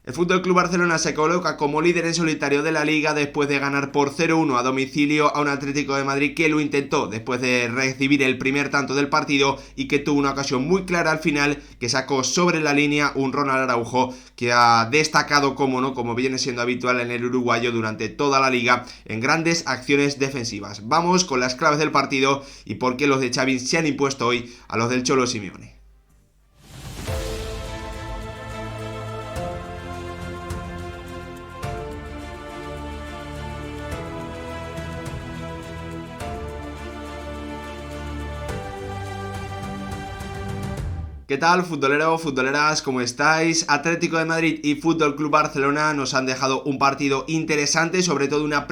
El Fútbol Club Barcelona se coloca como líder en solitario de la Liga después de ganar por 0-1 a domicilio a un Atlético de Madrid que lo intentó después de recibir el primer tanto del partido y que tuvo una ocasión muy clara al final que sacó sobre la línea un Ronald Araujo que ha destacado, como viene siendo habitual en el uruguayo durante toda la Liga, en grandes acciones defensivas. Vamos con las claves del partido y por qué los de Xavi se han impuesto hoy a los del Cholo Simeone. ¿Qué tal, futboleros, futboleras? ¿Cómo estáis? Atlético de Madrid y Fútbol Club Barcelona nos han dejado un partido interesante, sobre todo una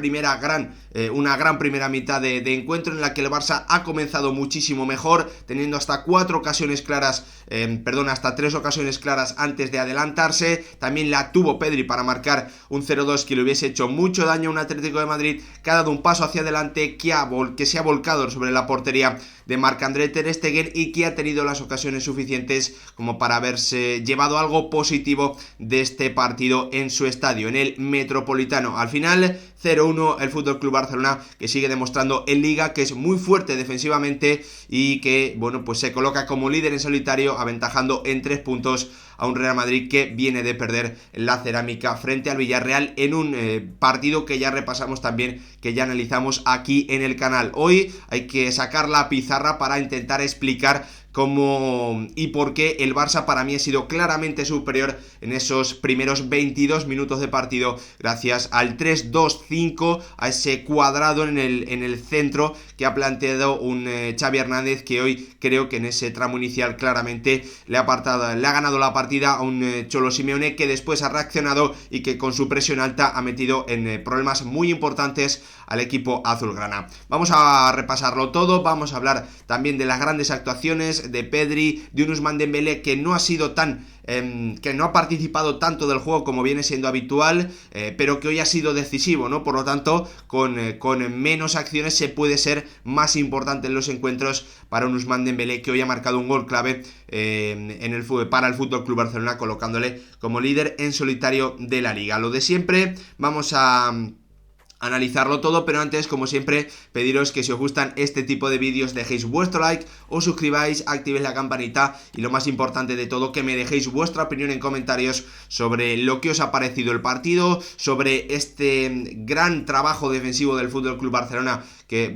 gran primera mitad de encuentro en la que el Barça ha comenzado muchísimo mejor, teniendo hasta hasta 3 ocasiones claras antes de adelantarse. También la tuvo Pedri para marcar un 0-2 que le hubiese hecho mucho daño a un Atlético de Madrid que ha dado un paso hacia adelante, que se ha volcado sobre la portería de Marc-André ter Stegen y que ha tenido las ocasiones suficientes como para haberse llevado algo positivo de este partido en su estadio, en el Metropolitano. Al final, 0-1 el Fútbol Club Barcelona, que sigue demostrando en Liga que es muy fuerte defensivamente y que, pues se coloca como líder en solitario, aventajando en 3 puntos a un Real Madrid que viene de perder la Cerámica frente al Villarreal en un partido que ya repasamos también, que ya analizamos aquí en el canal. Hoy hay que sacar la pizarra para intentar explicar cómo y por qué el Barça para mí ha sido claramente superior en esos primeros 22 minutos de partido gracias al 3-2-5, a ese cuadrado en el centro que ha planteado un Xavi Hernández, que hoy creo que en ese tramo inicial claramente le ha ganado la partida a un Cholo Simeone que después ha reaccionado y que con su presión alta ha metido en problemas muy importantes al equipo azulgrana. Vamos a repasarlo todo, vamos a hablar también de las grandes actuaciones de Pedri, de un Ousmane Dembélé que no ha sido que no ha participado tanto del juego como viene siendo habitual, pero que hoy ha sido decisivo, ¿no? Por lo tanto, con menos acciones se puede ser más importante en los encuentros para un Ousmane Dembélé que hoy ha marcado un gol clave para el Fútbol Club Barcelona, colocándole como líder en solitario de la Liga. Lo de siempre, vamos a analizarlo todo, pero antes, como siempre, pediros que si os gustan este tipo de vídeos dejéis vuestro like, os suscribáis, activéis la campanita y lo más importante de todo, que me dejéis vuestra opinión en comentarios sobre lo que os ha parecido el partido, sobre este gran trabajo defensivo del Fútbol Club Barcelona que,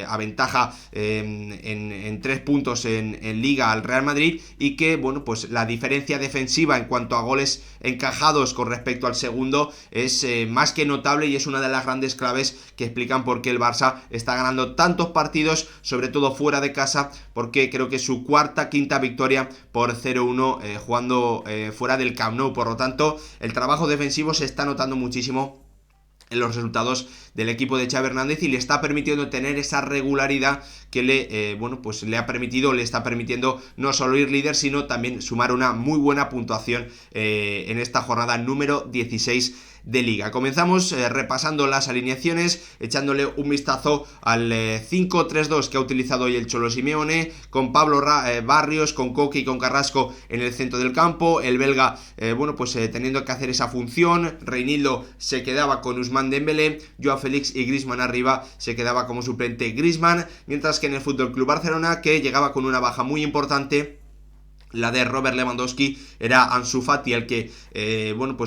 aventaja en 3 puntos en Liga al Real Madrid y que, la diferencia defensiva en cuanto a goles encajados con respecto al segundo es más que notable y es una de las grandes claves que explican por qué el Barça está ganando tantos partidos, sobre todo fuera de casa, porque creo que es su quinta victoria por 0-1 jugando fuera del Camp Nou. Por lo tanto, el trabajo defensivo se está notando muchísimo en los resultados del equipo de Xavi Hernández y le está permitiendo tener esa regularidad que le está permitiendo no solo ir líder, sino también sumar una muy buena puntuación en esta jornada número 16 de Liga. Comenzamos repasando las alineaciones, echándole un vistazo al 5-3-2 que ha utilizado hoy el Cholo Simeone, con Pablo Barrios, con Coque y con Carrasco en el centro del campo. El belga, teniendo que hacer esa función. Reinildo se quedaba con Ousmane Dembélé, Joao Félix y Griezmann arriba, se quedaba como suplente Griezmann, mientras que en el Fútbol Club Barcelona, que llegaba con una baja muy importante, la de Robert Lewandowski, era Ansu Fati el que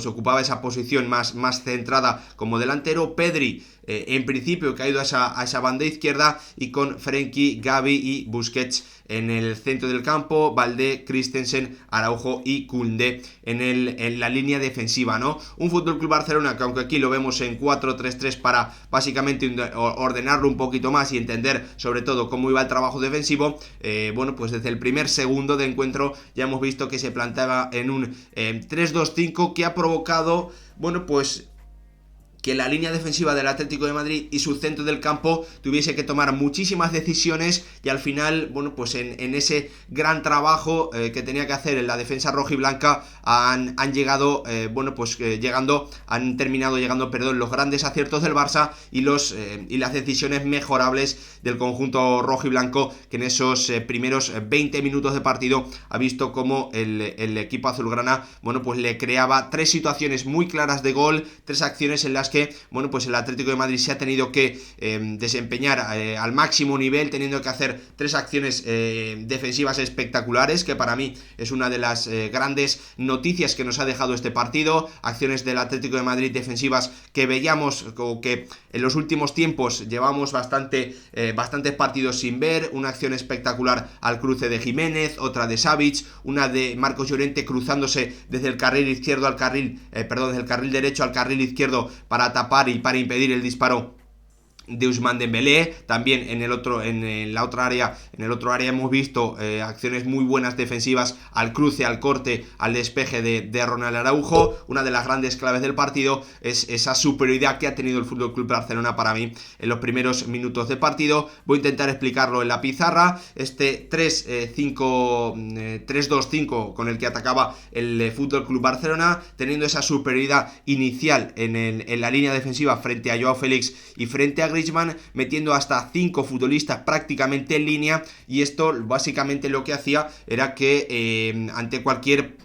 ocupaba esa posición más centrada como delantero. Pedri en principio que ha ido a esa banda izquierda, y con Frenkie, Gavi y Busquets en el centro del campo, Valdé, Christensen, Araujo y Koundé en la línea defensiva, ¿no? Un Fútbol Club Barcelona que, aunque aquí lo vemos en 4-3-3 para básicamente ordenarlo un poquito más y entender sobre todo cómo iba el trabajo defensivo, desde el primer segundo de encuentro ya hemos visto que se planteaba en un 3-2-5 que ha provocado, que la línea defensiva del Atlético de Madrid y su centro del campo tuviese que tomar muchísimas decisiones y al final, bueno, pues en ese gran trabajo que tenía que hacer en la defensa rojiblanca han llegado, han terminado llegando, los grandes aciertos del Barça y las decisiones mejorables del conjunto rojiblanco, que en esos primeros 20 minutos de partido ha visto como el equipo azulgrana, bueno, pues le creaba 3 situaciones muy claras de gol, 3 acciones en las que, bueno, pues el Atlético de Madrid se ha tenido que desempeñar al máximo nivel, teniendo que hacer 3 acciones defensivas espectaculares, que para mí es una de las grandes noticias que nos ha dejado este partido. Acciones del Atlético de Madrid defensivas que veíamos, o que en los últimos tiempos llevamos bastantes partidos sin ver. Una acción espectacular al cruce de Jiménez, otra de Savic, una de Marcos Llorente cruzándose desde el carril izquierdo al carril, desde el carril derecho al carril izquierdo para tapar y para impedir el disparo de Ousmane Dembélé. También en el otro área hemos visto acciones muy buenas defensivas al cruce, al corte, al despeje de Ronald Araujo. Una de las grandes claves del partido es esa superioridad que ha tenido el FC Barcelona para mí en los primeros minutos de partido. Voy a intentar explicarlo en la pizarra. Este 3-2-5 con el que atacaba el FC Barcelona, teniendo esa superioridad inicial en la línea defensiva frente a Joao Félix y frente a Griezmann, metiendo hasta 5 futbolistas prácticamente en línea, y esto básicamente lo que hacía era que ante cualquier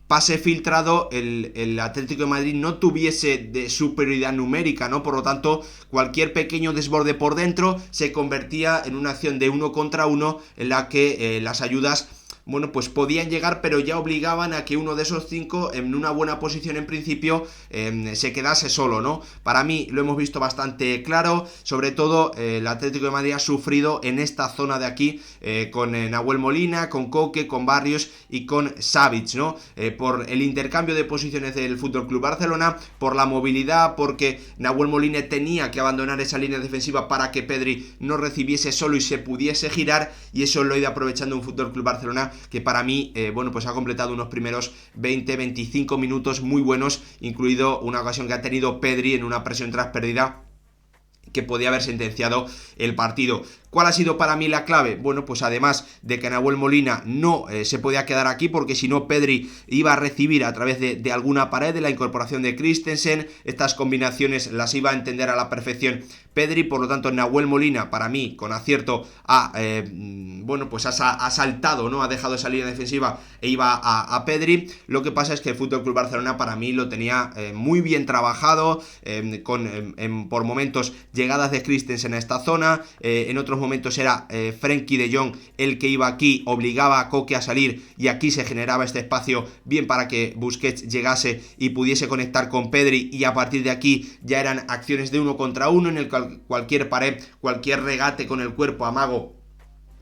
pase filtrado el Atlético de Madrid no tuviese de superioridad numérica, ¿no? Por lo tanto, cualquier pequeño desborde por dentro se convertía en una acción de 1 contra 1 en la que las ayudas, bueno, pues podían llegar, pero ya obligaban a que uno de esos 5, en una buena posición en principio, se quedase solo, ¿no? Para mí lo hemos visto bastante claro. Sobre todo el Atlético de Madrid ha sufrido en esta zona de aquí, con Nahuel Molina, con Koke, con Barrios y con Savic, ¿no? Por el intercambio de posiciones del FC Barcelona, por la movilidad, porque Nahuel Molina tenía que abandonar esa línea defensiva para que Pedri no recibiese solo y se pudiese girar, y eso lo ha ido aprovechando un FC Barcelona que para mí, pues ha completado unos primeros 20-25 minutos muy buenos, incluido una ocasión que ha tenido Pedri en una presión tras pérdida que podía haber sentenciado el partido. ¿Cuál ha sido para mí la clave? Bueno, pues además de que Nahuel Molina no se podía quedar aquí, porque si no Pedri iba a recibir a través de alguna pared, de la incorporación de Christensen. Estas combinaciones las iba a entender a la perfección Pedri, por lo tanto Nahuel Molina, para mí, con acierto, ha saltado, ¿no? Ha dejado esa línea defensiva e iba a Pedri. Lo que pasa es que el FC Barcelona para mí lo tenía muy bien trabajado, por momentos llegadas de Christensen a esta zona, en otros momentos era Frenkie de Jong el que iba aquí, obligaba a Koke a salir, y aquí se generaba este espacio bien para que Busquets llegase y pudiese conectar con Pedri, y a partir de aquí ya eran acciones de 1 contra 1 en el que cualquier pared, cualquier regate con el cuerpo amago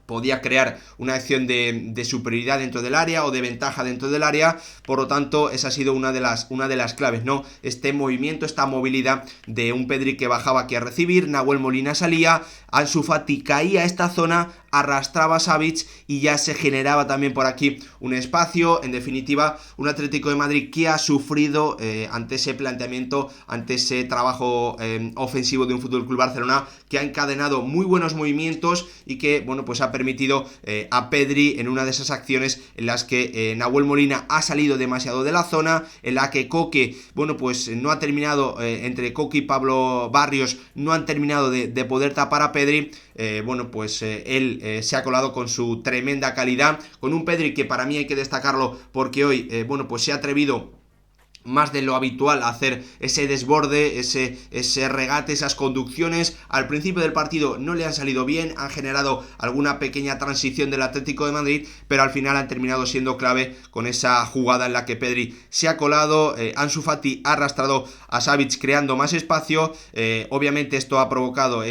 podía crear una acción de superioridad dentro del área o de ventaja dentro del área. Por lo tanto, esa ha sido una de las claves, ¿no? Este movimiento, esta movilidad de un Pedri que bajaba aquí a recibir, Nahuel Molina salía, Ansu Fati caía a esta zona, arrastraba a Savic y ya se generaba también por aquí un espacio. En definitiva, un Atlético de Madrid que ha sufrido ante ese planteamiento, ante ese trabajo ofensivo de un FC Barcelona, que ha encadenado muy buenos movimientos y que, bueno, pues ha permitido a Pedri en una de esas acciones en las que Nahuel Molina ha salido demasiado de la zona, en la que Koke, bueno, pues no ha terminado, entre Koke y Pablo Barrios no han terminado de poder tapar a Pedri. Él se ha colado con su tremenda calidad, con un Pedri que para mí hay que destacarlo porque hoy, se ha atrevido más de lo habitual a hacer ese desborde, ese regate, esas conducciones. Al principio del partido no le han salido bien, han generado alguna pequeña transición del Atlético de Madrid, pero al final han terminado siendo clave con esa jugada en la que Pedri se ha colado, Ansu Fati ha arrastrado a Savic creando más espacio. Obviamente esto ha provocado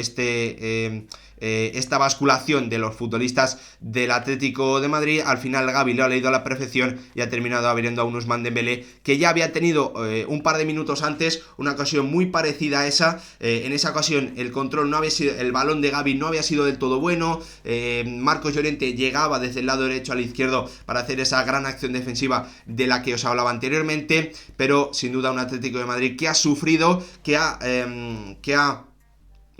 esta basculación de los futbolistas del Atlético de Madrid. Al final Gavi lo ha leído a la perfección y ha terminado abriendo a un Ousmane Dembélé que ya había tenido un par de minutos antes una ocasión muy parecida a esa. En esa ocasión el control no había sido, el balón de Gavi no había sido del todo bueno. Marcos Llorente llegaba desde el lado derecho al izquierdo para hacer esa gran acción defensiva de la que os hablaba anteriormente, pero sin duda un Atlético de Madrid que ha sufrido, que ha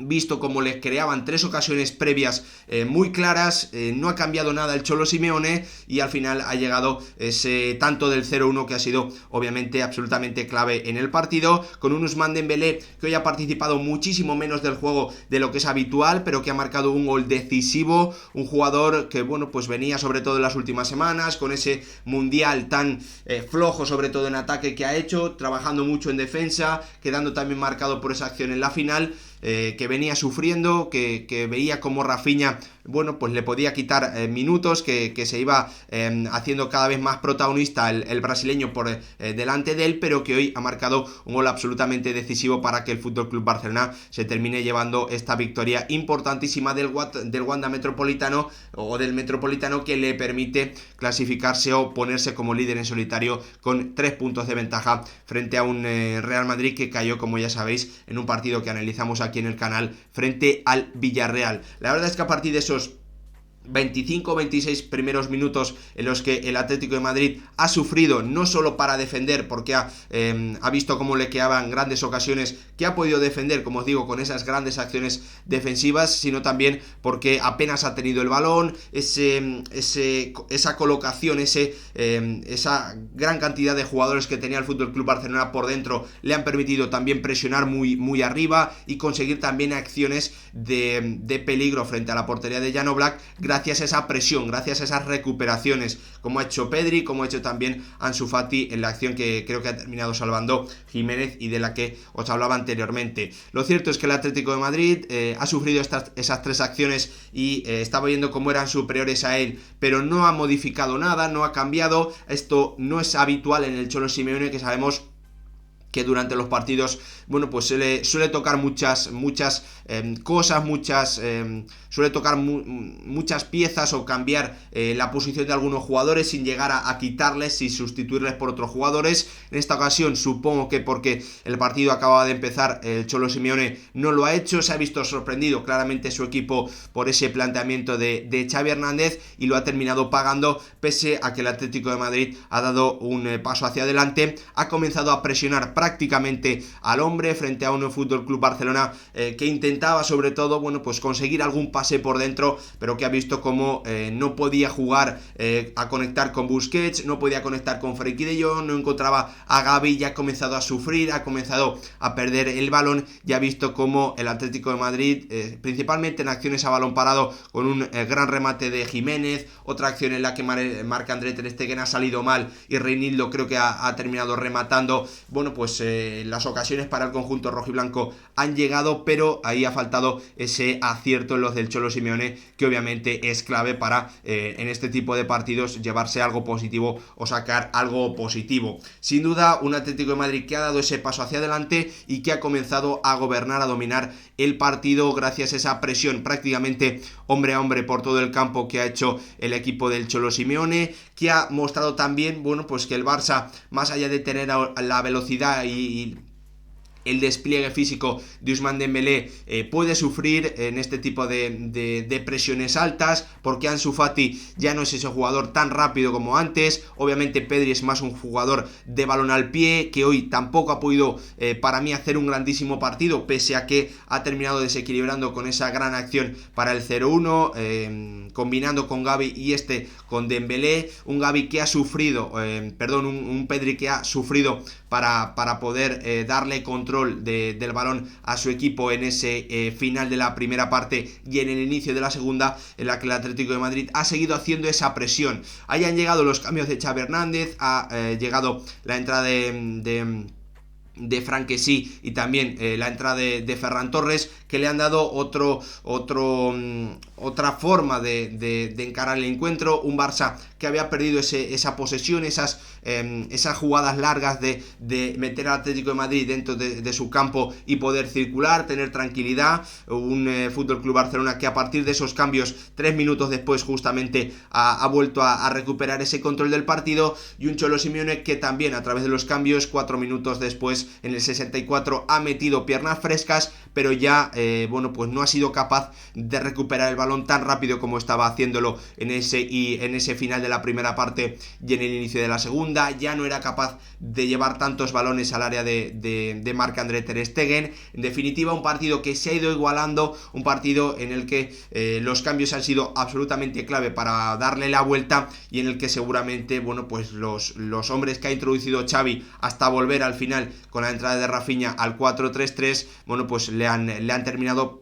visto como les creaban 3 ocasiones previas muy claras, no ha cambiado nada el Cholo Simeone y al final ha llegado ese tanto del 0-1 que ha sido obviamente absolutamente clave en el partido, con un Ousmane Dembélé que hoy ha participado muchísimo menos del juego de lo que es habitual, pero que ha marcado un gol decisivo, un jugador que bueno, pues venía sobre todo en las últimas semanas con ese mundial tan flojo, sobre todo en ataque que ha hecho, trabajando mucho en defensa, quedando también marcado por esa acción en la final, que venía sufriendo, que veía como Rafinha, bueno, pues le podía quitar minutos, que se iba haciendo cada vez más protagonista el brasileño por delante de él, pero que hoy ha marcado un gol absolutamente decisivo para que el FC Barcelona se termine llevando esta victoria importantísima del Wanda Metropolitano o del Metropolitano, que le permite clasificarse o ponerse como líder en solitario con 3 puntos de ventaja frente a un Real Madrid que cayó, como ya sabéis, en un partido que analizamos aquí en el canal frente al Villarreal. La verdad es que a partir de esos 25-26 primeros minutos en los que el Atlético de Madrid ha sufrido, no solo para defender, porque ha visto cómo le quedaban grandes ocasiones, que ha podido defender, como os digo, con esas grandes acciones defensivas, sino también porque apenas ha tenido el balón, esa colocación, esa gran cantidad de jugadores que tenía el FC Barcelona por dentro le han permitido también presionar muy arriba y conseguir también acciones de peligro frente a la portería de Jan Oblak, gracias a esa presión, gracias a esas recuperaciones, como ha hecho Pedri, como ha hecho también Ansu Fati en la acción que creo que ha terminado salvando Jiménez y de la que os hablaba anteriormente. Lo cierto es que el Atlético de Madrid ha sufrido esas 3 acciones y estaba viendo cómo eran superiores a él, pero no ha modificado nada, no ha cambiado. Esto no es habitual en el Cholo Simeone, que sabemos que durante los partidos, bueno, pues suele tocar muchas cosas, suele tocar muchas piezas o cambiar la posición de algunos jugadores sin llegar a quitarles y sustituirles por otros jugadores. En esta ocasión supongo que porque el partido acababa de empezar, el Cholo Simeone no lo ha hecho, se ha visto sorprendido claramente su equipo por ese planteamiento de Xavi Hernández y lo ha terminado pagando, pese a que el Atlético de Madrid ha dado un paso hacia adelante, ha comenzado a presionar prácticamente al hombre frente a un FC Barcelona que intentaba sobre todo, bueno, pues conseguir algún pase por dentro, pero que ha visto como no podía jugar a conectar con Busquets, no podía conectar con Frenkie de Jong, no encontraba a Gavi, ya ha comenzado a sufrir, ha comenzado a perder el balón, ya ha visto como el Atlético de Madrid, principalmente en acciones a balón parado, con un gran remate de Jiménez, otra acción en la que Marc-André ter Stegen ha salido mal y Reinildo creo que ha terminado rematando. Bueno, pues las ocasiones para el conjunto rojiblanco han llegado, pero ahí ha faltado ese acierto en los del Cholo Simeone, que obviamente es clave para en este tipo de partidos llevarse algo positivo o sacar algo positivo. Sin duda, un Atlético de Madrid que ha dado ese paso hacia adelante y que ha comenzado a gobernar, a dominar el partido gracias a esa presión prácticamente hombre a hombre por todo el campo que ha hecho el equipo del Cholo Simeone, que ha mostrado también, bueno, pues que el Barça, más allá de tener la velocidad y el despliegue físico de Ousmane Dembélé, puede sufrir en este tipo de presiones altas, porque Ansu Fati ya no es ese jugador tan rápido como antes. Obviamente Pedri es más un jugador de balón al pie, que hoy tampoco ha podido para mí hacer un grandísimo partido, pese a que ha terminado desequilibrando con esa gran acción para el 0-1, combinando con Gavi y con Dembélé, un Gavi que ha sufrido, un Pedri que ha sufrido para poder darle control del balón a su equipo en ese final de la primera parte y en el inicio de la segunda, en la que el Atlético de Madrid ha seguido haciendo esa presión. Ahí han llegado los cambios de Xavi Hernández, ha llegado la entrada de Frank Kessie y también la entrada de Ferran Torres, que le han dado otra forma de encarar el encuentro. Un Barça que había perdido esa posesión, esas jugadas largas de meter al Atlético de Madrid dentro de su campo y poder circular, tener tranquilidad. Un Fútbol Club Barcelona que a partir de esos cambios, 3 minutos después justamente, ha vuelto a recuperar ese control del partido, y un Cholo Simeone que también a través de los cambios, 4 minutos después, en el 64, ha metido piernas frescas, pero ya pues no ha sido capaz de recuperar el balón tan rápido como estaba haciéndolo en ese final de la primera parte y en el inicio de la segunda. Ya no era capaz de llevar tantos balones al área de Marc-André ter Stegen. En definitiva, un partido que se ha ido igualando, un partido en el que los cambios han sido absolutamente clave para darle la vuelta, y en el que seguramente pues los hombres que ha introducido Xavi hasta volver al final con la entrada de Rafinha al 4-3-3, pues le han terminado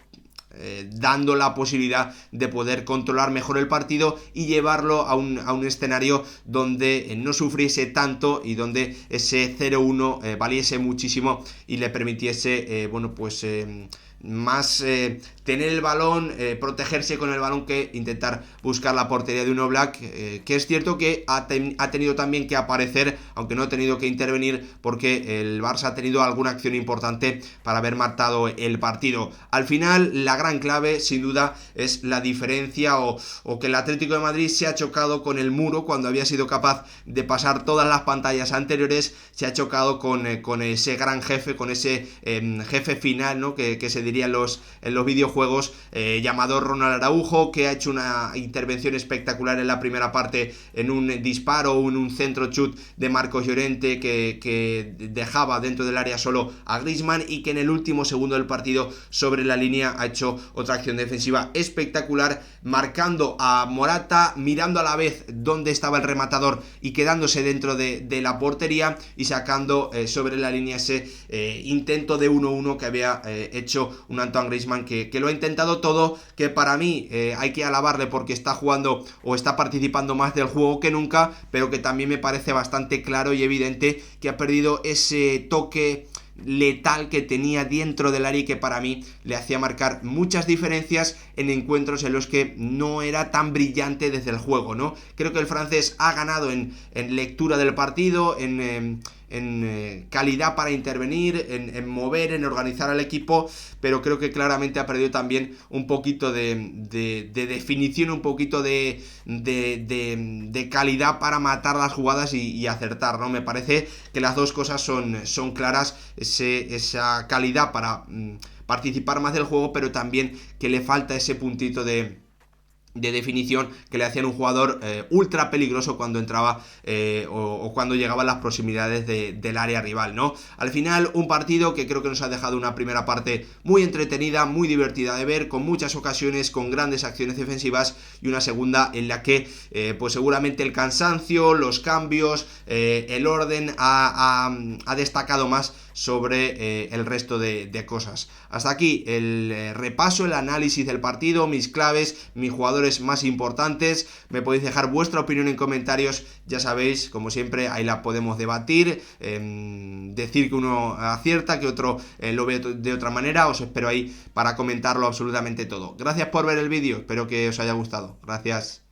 dando la posibilidad de poder controlar mejor el partido y llevarlo a un escenario donde no sufriese tanto y donde ese 0-1 valiese muchísimo y le permitiese más tener el balón, protegerse con el balón, que intentar buscar la portería de un Oblak, que es cierto que ha tenido también que aparecer, aunque no ha tenido que intervenir, porque el Barça ha tenido alguna acción importante para haber matado el partido. Al final, la gran clave, sin duda, es la diferencia o que el Atlético de Madrid se ha chocado con el muro cuando había sido capaz de pasar todas las pantallas anteriores. Se ha chocado con ese gran jefe, con ese jefe final, ¿no? que se diría en los videojuegos, llamado Ronald Araujo, que ha hecho una intervención espectacular en la primera parte en un disparo o en un centro chut de Marcos Llorente que dejaba dentro del área solo a Griezmann, y que en el último segundo del partido, sobre la línea, ha hecho otra acción defensiva espectacular, marcando a Morata, mirando a la vez dónde estaba el rematador y quedándose dentro de la portería, y sacando sobre la línea ese intento de 1-1 que había hecho un Antoine Griezmann, que lo ha intentado todo, que para mí hay que alabarle porque está jugando o está participando más del juego que nunca, pero que también me parece bastante claro y evidente que ha perdido ese toque letal que tenía dentro del área y que para mí le hacía marcar muchas diferencias en encuentros en los que no era tan brillante desde el juego, ¿no? Creo que el francés ha ganado en lectura del partido, en calidad para intervenir, en mover, en organizar al equipo, pero creo que claramente ha perdido también un poquito de definición, un poquito de calidad para matar las jugadas y acertar, ¿no? Me parece que las dos cosas son claras, esa calidad para participar más del juego, pero también que le falta ese puntito de definición que le hacían un jugador ultra peligroso cuando entraba o cuando llegaba a las proximidades del área rival, ¿no? Al final, un partido que creo que nos ha dejado una primera parte muy entretenida, muy divertida de ver, con muchas ocasiones, con grandes acciones defensivas, y una segunda en la que pues seguramente el cansancio, los cambios, el orden ha destacado más sobre el resto de cosas. Hasta aquí el repaso, el análisis del partido, mis claves, mis jugadores más importantes. Me podéis dejar vuestra opinión en comentarios, ya sabéis, como siempre, ahí la podemos debatir, decir que uno acierta, que otro lo ve de otra manera. Os espero ahí para comentarlo absolutamente todo. Gracias por ver el vídeo, espero que os haya gustado. Gracias.